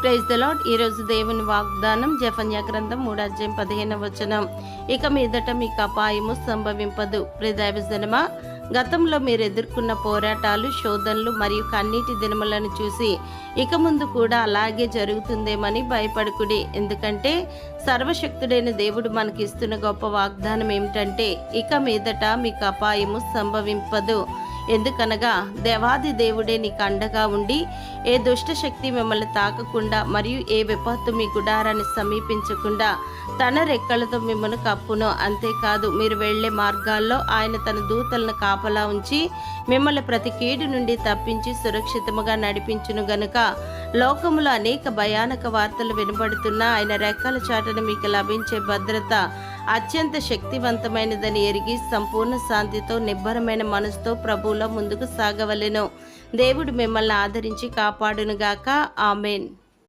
Praise the lord. ఈరోజు దేవుని వాగ్దానం జెఫన్యా గ్రంథం 3:15. ఇక మీదట మీకు అపాయము సంభవింపదు. ప్రియదైవజనమా, గతంలో మీరు ఎదుర్కొన్న పోరాటాలు, శోధనలు మరియు కన్నీటి దినములను చూసి ఇక ముందు కూడా అలాగే జరుగుతుందేమని భయపడకుడి. ఎందుకంటే సర్వశక్తుడైన దేవుడు మనకి ఇస్తున్న గొప్ప వాగ్దానం ఏమిటంటే, ఇక మీదట మీకు అపాయము సంభవింపదు. ఎందుకనగా దేవాది దేవుడే నీకు అండగా ఉండి ఏ దుష్ట శక్తి మిమ్మల్ని తాకకుండా మరియు ఏ విపత్తు మీ గుడారాన్ని సమీపించకుండా తన రెక్కలతో మిమ్మల్ని కప్పును. అంతేకాదు, మీరు వెళ్లే మార్గాల్లో ఆయన తన దూతలను కాపలా ఉంచి మిమ్మల్ని ప్రతి కీడు నుండి తప్పించి సురక్షితముగా నడిపించును గనుక లోకములో అనేక భయానక వార్తలు వినబడుతున్నా ఆయన రెక్కల చాటున మీకు లభించే భద్రత అత్యంత శక్తివంతమైనదని ఎరిగి సంపూర్ణ శాంతితో నిబ్బరమైన మనసుతో ప్రభువులో ముందుకు సాగవలెను. దేవుడు మిమ్మల్ని ఆదరించి కాపాడునుగాక. ఆమేన్.